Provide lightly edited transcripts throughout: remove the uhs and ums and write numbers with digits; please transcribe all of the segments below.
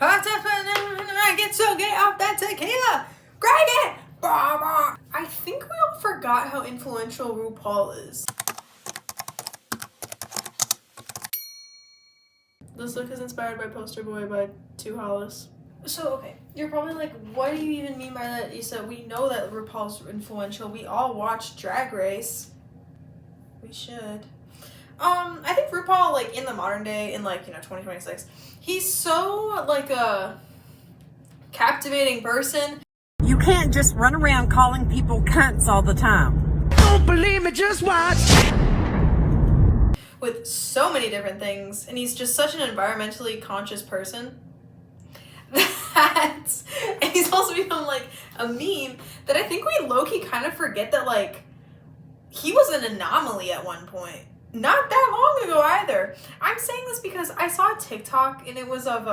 I get so gay off that tequila. Greg it. I think we all forgot how influential RuPaul is. This look is inspired by Poster Boy by 2 Hollis. So, okay, you're probably like, what do you even mean by that, Issa? We know that RuPaul's influential. We all watch Drag Race. We should. I think RuPaul, like, in the modern day, in, like, 2026, he's so, like, a captivating person. You can't just run around calling people cunts all the time. Don't believe me, just watch. With so many different things, and he's just such an environmentally conscious person. And he's also become, like, a meme that I think we low-key kind of forget that, like, he was an anomaly at one point. Not that long ago either. I'm saying this because I saw a TikTok and it was of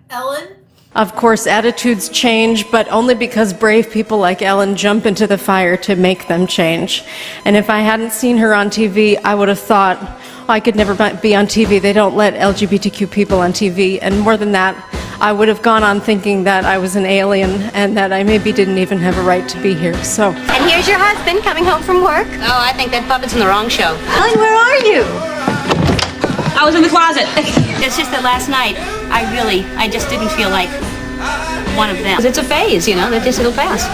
Ellen. Of course, attitudes change, but only because brave people like Ellen jump into the fire to make them change. And if I hadn't seen her on TV, I would have thought, oh, I could never be on TV. They don't let LGBTQ people on TV. And more than that, I would have gone on thinking that I was an alien and that I maybe didn't even have a right to be here. So. And here's your husband coming home from work. Oh, I think that puppet's in the wrong show. Ellen, where are you? I was in the closet. It's just that last night, I just didn't feel like one of them. It's a phase, that just, it'll pass.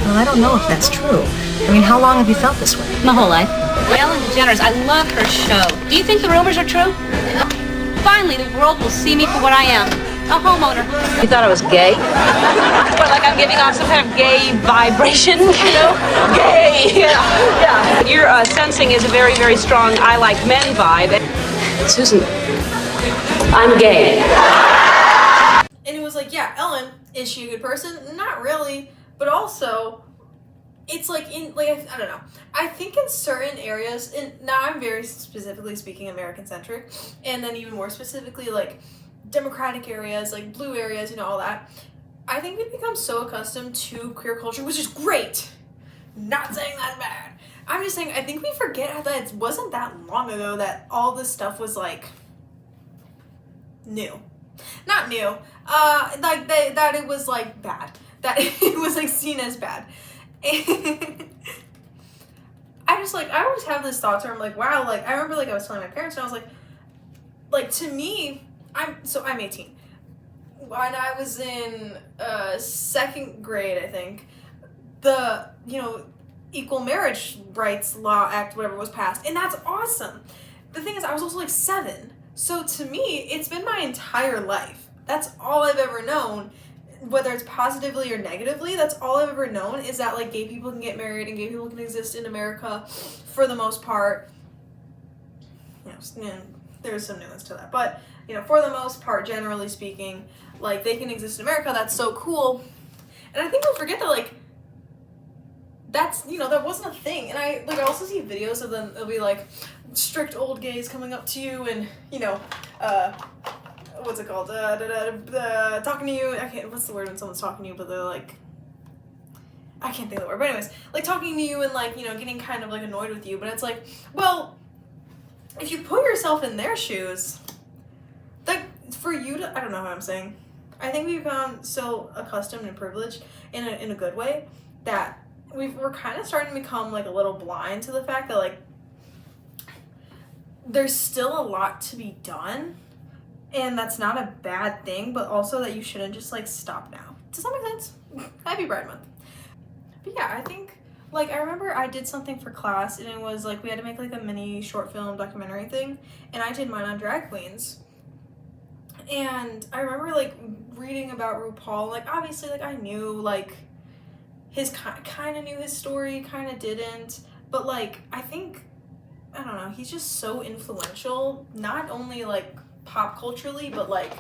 Well, I don't know if that's true. I mean, how long have you felt this way? My whole life. Well, Ellen DeGeneres, I love her show. Do you think the rumors are true? Finally, the world will see me for what I am. A homeowner. You thought I was gay? What, like I'm giving off some kind of gay vibration, Gay, yeah. Your sensing is a very, very strong I like men vibe. Susan, I'm gay. And it was like, yeah, Ellen, is she a good person? Not really. But also, it's like, I don't know. I think in certain areas, and now I'm very specifically speaking American-centric, and then even more specifically, like, democratic areas, like blue areas, all that. I think we've become so accustomed to queer culture, which is great. Not saying that's bad. I'm just saying, I think we forget that it wasn't that long ago that all this stuff was, like, new. Not new. Like, that it was, like, bad. That it was, like, seen as bad. And I always have this thought where I'm like, wow, like, I remember, like, I was telling my parents, and I was like, to me, I'm 18. When I was in 2nd grade, I think, the, Equal Marriage Rights Law Act, whatever, was passed. And that's awesome. The thing is, I was also, like, 7. So to me, it's been my entire life. That's all I've ever known. Whether it's positively or negatively, that's all I've ever known is that, like, gay people can get married and gay people can exist in America for the most part. There's some nuance to that. But, for the most part, generally speaking, like, they can exist in America. That's so cool. And I think we'll forget that, like, that's, that wasn't a thing. And I also see videos of them. It'll be, like, strict old gays coming up to you and, what's it called? Talking to you. What's the word when someone's talking to you, but they're, like, I can't think of the word. But anyways, like, talking to you and, like, getting kind of, like, annoyed with you. But it's like, well, if you put yourself in their shoes, like, for you to, I don't know what I'm saying. I think we've become so accustomed and privileged in a good way that we're kind of starting to become, like, a little blind to the fact that, like, there's still a lot to be done, and that's not a bad thing, but also that you shouldn't just, like, stop now. Does that make sense? Happy Pride Month. But yeah, I think, like, I remember I did something for class, and it was, like, we had to make, like, a mini short film documentary thing, and I did mine on drag queens. And I remember, like, reading about RuPaul, like, obviously, like, I knew, like, his kind of knew his story, kind of didn't, but, like, I think, I don't know, he's just so influential, not only, like, pop culturally, but, like,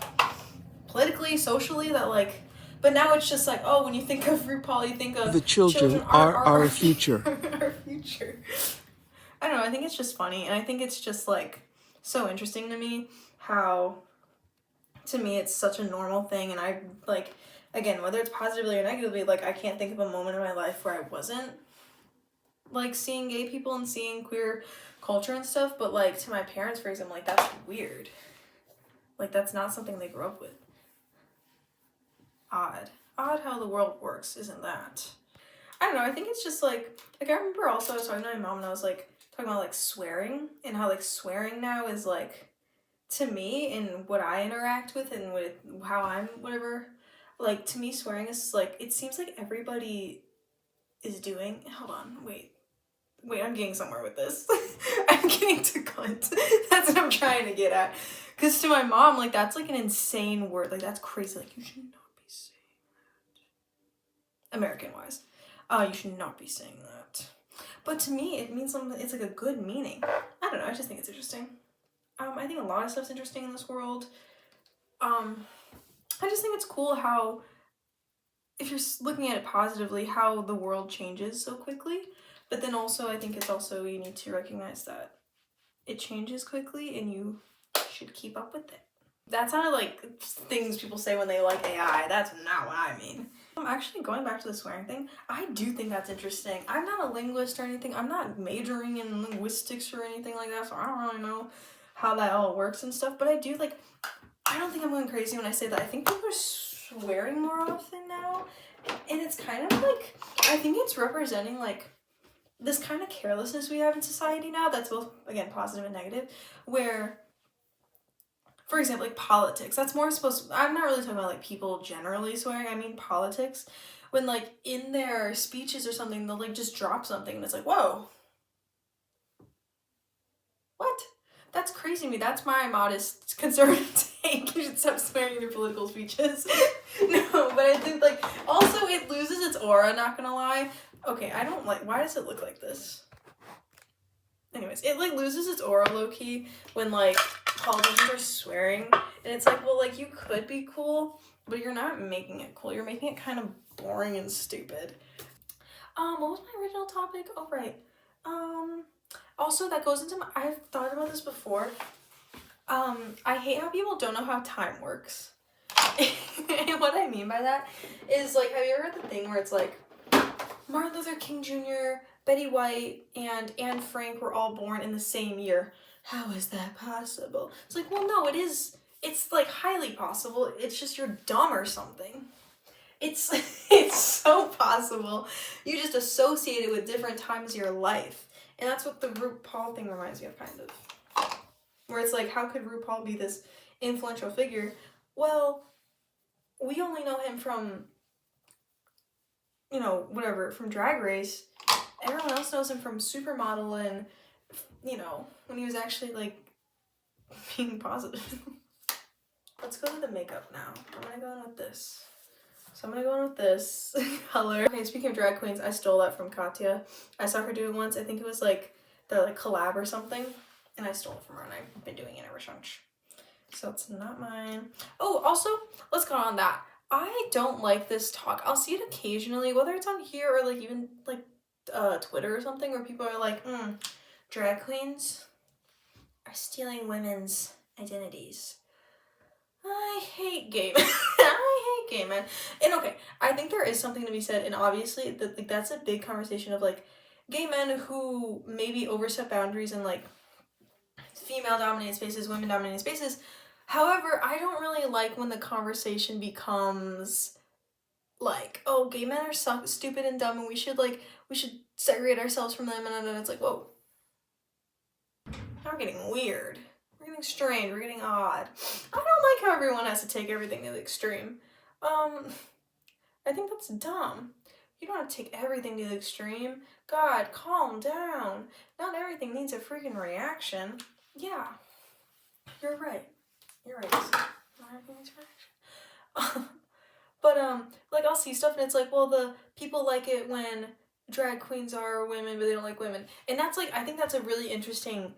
politically, socially, that, like, but now it's just like, oh, when you think of RuPaul, you think of the children are our future. Our future. I don't know, I think it's just funny, and I think it's just, like, so interesting to me how, to me, it's such a normal thing, and I, like, again, whether it's positively or negatively, like, I can't think of a moment in my life where I wasn't, like, seeing gay people and seeing queer culture and stuff, but, like, to my parents, for example, like, that's weird. Like, that's not something they grew up with. Odd how the world works, isn't that? I don't know, I think it's just like I remember also I was talking to my mom and I was like talking about like swearing and how like swearing now is like, to me, and what I interact with and with how I'm whatever, like to me swearing is like, it seems like everybody is doing, hold on, wait, I'm getting somewhere with this. I'm getting to cunt. That's what I'm trying to get at. Because to my mom, like, that's like an insane word. Like, that's crazy. Like, you should not be saying that. American-wise. You should not be saying that. But to me, it means something, it's like a good meaning. I don't know, I just think it's interesting. I think a lot of stuff's interesting in this world. I just think it's cool how, if you're looking at it positively, how the world changes so quickly. But then also, I think it's also, you need to recognize that it changes quickly and you should keep up with it. That sounded like things people say when they like AI. That's not what I mean. Actually, going back to the swearing thing, I do think that's interesting. I'm not a linguist or anything. I'm not majoring in linguistics or anything like that, so I don't really know how that all works and stuff. But I do, like, I don't think I'm going crazy when I say that. I think people are swearing more often now. And it's kind of like, I think it's representing, like, this kind of carelessness we have in society now that's both, again, positive and negative, where, for example, like politics, that's more supposed to, I'm not really talking about like people generally swearing, I mean politics, when like in their speeches or something, they'll like just drop something and it's like, whoa, what? That's crazy to me. That's my modest conservative take. You should stop swearing in your political speeches. No, but I think like, also it loses its aura, not gonna lie. Okay, I don't like, why does it look like this? Anyways, it like loses its aura low-key when like politicians are swearing, and it's like, well, like, you could be cool, but you're not making it cool. You're making it kind of boring and stupid. What was my original topic? Oh, right. Also, that goes into I've thought about this before. I hate how people don't know how time works. And what I mean by that is, like, have you ever heard the thing where it's like, Martin Luther King Jr., Betty White, and Anne Frank were all born in the same year. How is that possible? It's like, well, no, it is. It's like highly possible. It's just you're dumb or something. It's so possible. You just associate it with different times of your life. And that's what the RuPaul thing reminds me of, kind of. Where it's like, how could RuPaul be this influential figure? Well, we only know him from, you know, whatever, from Drag Race. Everyone else knows him from Supermodel and, you know, when he was actually, like, being positive. Let's go to the makeup now. I'm gonna go in with this. So I'm gonna go in with this color. Okay, speaking of drag queens, I stole that from Katya. I saw her do it once. I think it was, like, their, like, collab or something. And I stole it from her, and I've been doing it ever since. So it's not mine. Oh, also, let's go on that. I don't like this talk. I'll see it occasionally, whether it's on here or, like, even, like, Twitter or something, where people are like, drag queens are stealing women's identities. I hate gay men. I hate gay men. And okay, I think there is something to be said, and obviously that, like, that's a big conversation of, like, gay men who maybe overstep boundaries in, like, female-dominated spaces, women-dominated spaces. However, I don't really like when the conversation becomes like, oh, gay men are stupid and dumb and we should segregate ourselves from them, and then it's like, whoa. Now we're getting weird. We're getting strange. We're getting odd. I don't like how everyone has to take everything to the extreme. I think that's dumb. You don't have to take everything to the extreme. God, calm down. Not everything needs a freaking reaction. Yeah. You're right. You're right. Not everything needs a reaction. But, like, I'll see stuff and it's like, well, the people like it when drag queens are women, but they don't like women. And that's, like, I think that's a really interesting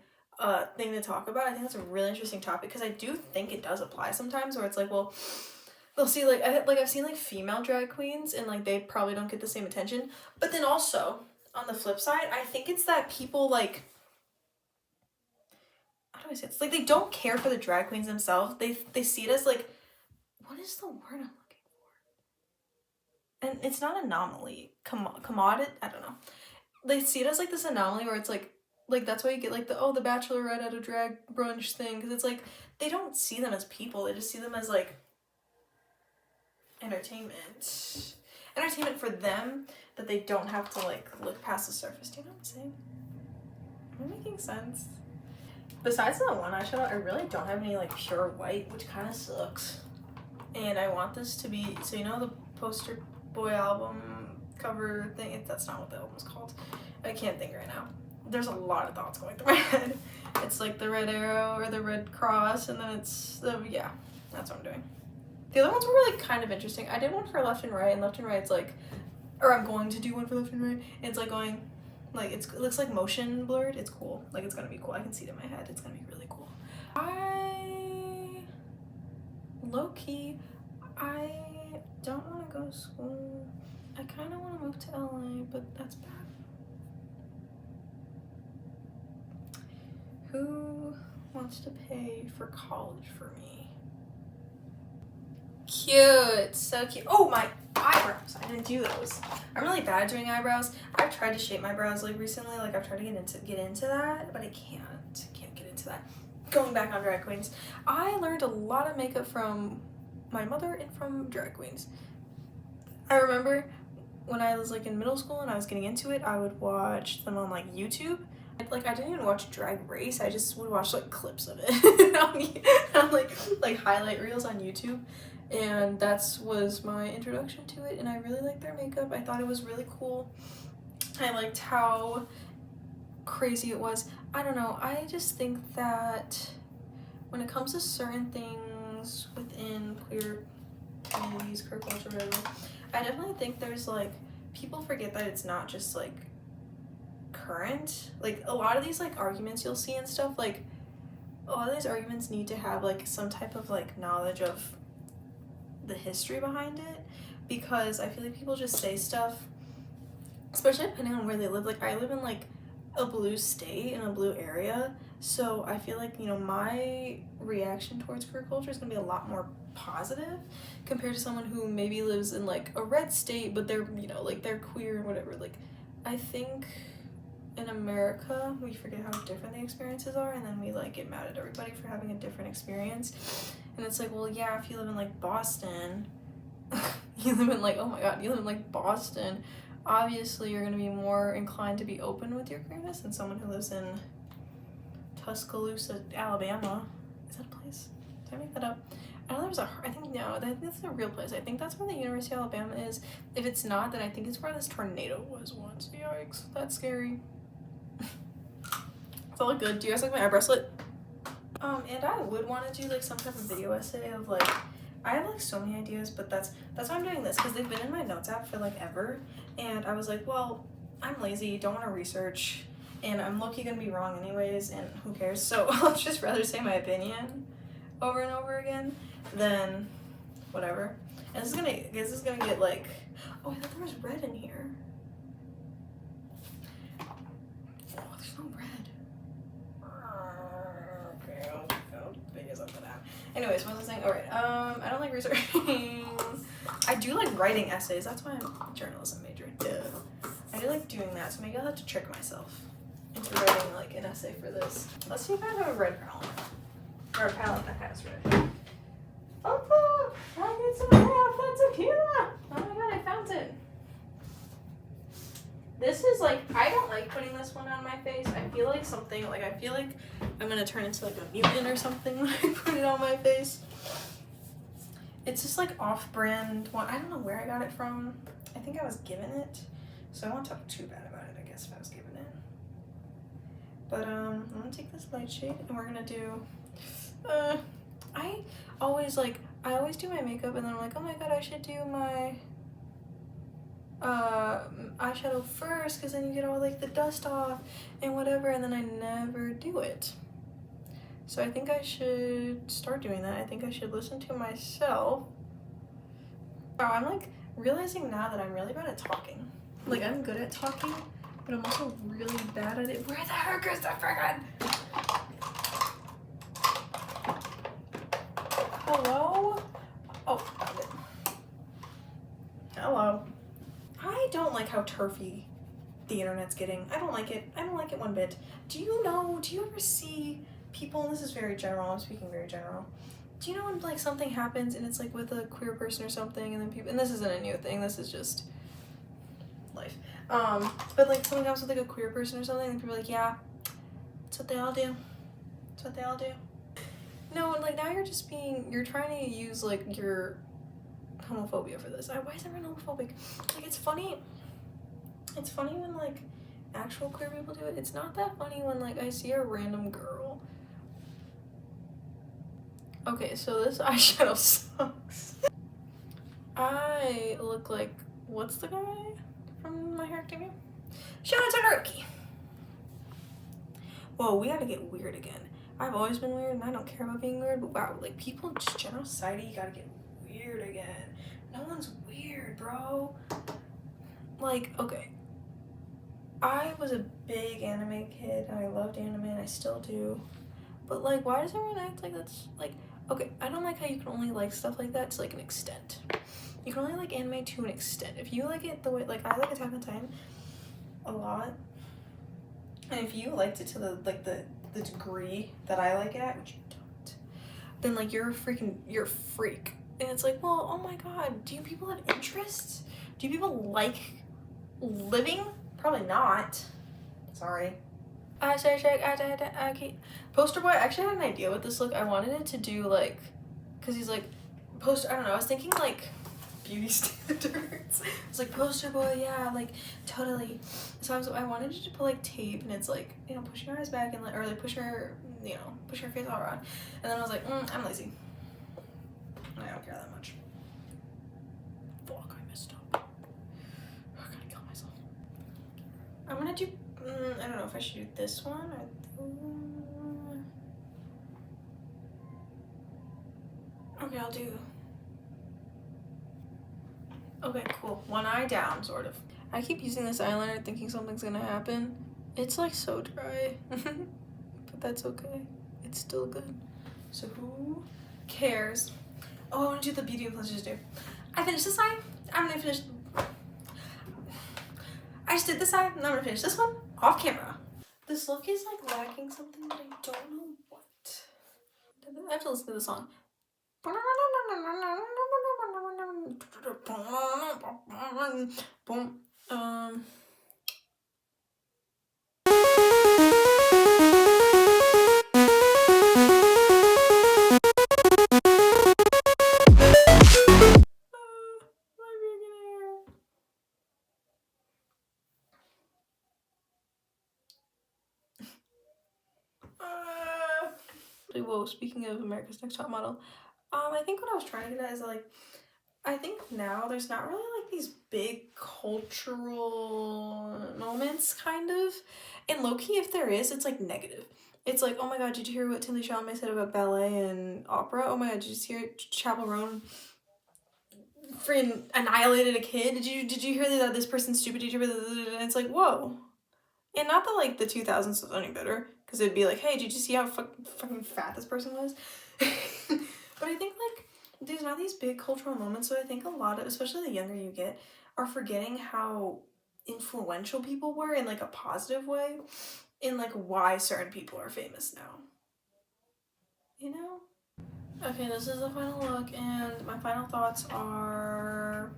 thing to talk about. I think that's a really interesting topic, because I do think it does apply sometimes, where it's like, well, they'll see, like, I've seen, like, female drag queens, and, like, they probably don't get the same attention. But then also, on the flip side, I think it's that people, like, how do I say it? It's like they don't care for the drag queens themselves. They see it as, like, what is the word I'm looking for? And it's not anomaly. Commodity? I don't know. They see it as, like, this anomaly where it's like, Like, that's why you get, like, the bachelorette at a drag brunch thing, because it's, like, they don't see them as people, they just see them as, like, entertainment. Entertainment for them, that they don't have to, like, look past the surface. Do you know what I'm saying? Am I making sense? Besides that one eyeshadow, I really don't have any, like, pure white, which kind of sucks. And I want this to be, so you know the Poster Boy album cover thing? That's not what the album's called. I can't think right now. There's a lot of thoughts going through my head. It's like the red arrow or the red cross, and then it's the, yeah, that's what I'm doing. The other ones were really kind of interesting. I did one for left and right, and left and right's like, or I'm going to do one for left and right, and it's like going, like, it looks like motion blurred. It's cool. Like, it's gonna be cool. I can see it in my head. It's gonna be really cool. Low-key, I don't want to go to school. I kind of want to move to LA, but that's bad. Who wants to pay for college for me? Cute, so cute. Oh, my eyebrows. I didn't do those. I'm really bad at doing eyebrows. I've tried to shape my brows like recently. Like, I've tried to get into that, but I can't get into that. Going back on drag queens, I learned a lot of makeup from my mother and from drag queens. I remember when I was like in middle school and I was getting into it, I would watch them on like YouTube. Like, I didn't even watch Drag Race. I just would watch like clips of it on like highlight reels on YouTube, and that was my introduction to it. And I really liked their makeup. I thought it was really cool. I liked how crazy it was. I don't know. I just think that when it comes to certain things within queer communities, queer culture, whatever, I definitely think there's like, people forget that it's not just like current. Like, a lot of these like arguments you'll see and stuff, like a lot of these arguments need to have like some type of like knowledge of the history behind it, because I feel like people just say stuff, especially depending on where they live. Like, I live in like a blue state in a blue area, so I feel like, you know, my reaction towards queer culture is gonna be a lot more positive compared to someone who maybe lives in like a red state, but they're, you know, like they're queer or whatever. Like, I think in America we forget how different the experiences are, and then we like get mad at everybody for having a different experience. And it's like, well, yeah, if you live in like Boston you live in like, oh my god, you live in like Boston, obviously you're going to be more inclined to be open with your queerness than someone who lives in Tuscaloosa, Alabama. Is that a place? Did I make that up? I know there's I think, no, that's a real place. I think that's where the University of Alabama is. If it's not, then I think it's where this tornado was once. Yikes, that's scary. It's all good. Do you guys like my eye bracelet? And I would want to do like some type of video essay of like, I have like so many ideas, but that's why I'm doing this, because they've been in my notes app for like ever, and I was like, well, I'm lazy, don't want to research, and I'm low-key gonna be wrong anyways, and who cares? So I'll just rather say my opinion over and over again than whatever. And this is gonna get like, oh, I thought there was red in here. Oh, there's no red. Okay, I'll figure something out. Anyways, what was I saying? Alright, I don't like researching. I do like writing essays. That's why I'm a journalism major. Duh. I do like doing that, so maybe I'll have to trick myself into writing like an essay for this. Let's see if I have a red palette. Or a palette that has red. Oh, I get some half tequila! Oh my god, I found it. This is like, I don't like putting this one on my face. I feel like something, like I feel like I'm gonna turn into like a mutant or something when I put it on my face. It's just like off-brand one. I don't know where I got it from. I think I was given it. So I won't talk too bad about it, I guess, if I was given it. But I'm gonna take this light shade and we're gonna do, I always do my makeup and then I'm like, oh my god, I should do my eyeshadow first, because then you get all like the dust off and whatever, and then I never do it. So I think I should start doing that. I think I should listen to myself. Oh, I'm like realizing now that I'm really bad at talking. Like, I'm good at talking, but I'm also really bad at it. Where the heck is the friggin'? Hello? Oh, found it. Hello. I don't like how turfy the internet's getting. I don't like it. I don't like it one bit. do you ever see people, and this is very general, I'm speaking very general, do you know when like something happens and it's like with a queer person or something, and then people, and this isn't a new thing, this is just life, but like something happens with like a queer person or something, and people are like, yeah, that's what they all do. That's what they all do. No, like now you're trying to use like your homophobia for this. Why is everyone homophobic? Like it's funny when like actual queer people do it. It's not that funny when like I see a random girl. Okay, so this eyeshadow sucks. I look like, what's the guy from My Hero Academia? Shout out to Naruki. Whoa, we gotta get weird again. I've always been weird and I don't care about being weird, but wow, like people, just general society, you gotta get weird again. No one's weird, bro. Like, okay. I was a big anime kid and I loved anime and I still do. But like, why does everyone act like that's like, okay, I don't like how you can only like stuff like that to like an extent. You can only like anime to an extent. If you like it the way, like I like Attack on Titan a lot. And if you liked it to the degree that I like it at, which you don't, then like you're a freak. And it's like, well, oh my god, do you people have interests? Do you people like living? Probably not. Sorry. Okay. Poster boy, I actually had an idea with this look. I wanted it to do like, cause he's like, I don't know, I was thinking like beauty standards. It's like poster boy, yeah, like totally. So I wanted you to put like tape, and it's like, you know, push your eyes back and like, or like push your face all around. And then I was like, I'm lazy. I don't care that much. Fuck, I messed up. I'm gonna kill myself. I'm gonna do, I don't know if I should do this one or okay, I'll do. Okay, cool. One eye down, sort of. I keep using this eyeliner thinking something's gonna happen. It's like so dry. But that's okay. It's still good. So who cares? Oh, I wanna do the beauty and pleasures do. I finished this eye. I'm gonna finish. I just did this eye, and I'm gonna finish this one off camera. This look is like lacking something, but I don't know what. I have to listen to the song. Whoa, speaking of America's Next Top Model, I think what I was trying to get at is like, I think now there's not really like these big cultural moments, kind of. And low-key, if there is, it's like negative. It's like, oh my god, did you hear what Timothy Chalamet said about ballet and opera? Oh my god, did you hear Chappell Roan freaking annihilated a kid? Did you hear that this person's stupid? Did you hear that? And it's like, whoa. And not that like the 2000s was any better, because it'd be like, hey, did you see how fucking fat this person was? But I think like there's not these big cultural moments, so I think a lot of, especially the younger you get, are forgetting how influential people were in like a positive way, in like why certain people are famous now. You know? Okay, this is the final look, and my final thoughts are,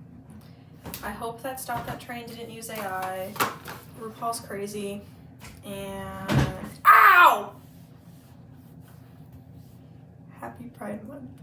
I hope that Stop That Train didn't use AI. RuPaul's crazy. And ow! Happy Pride Month.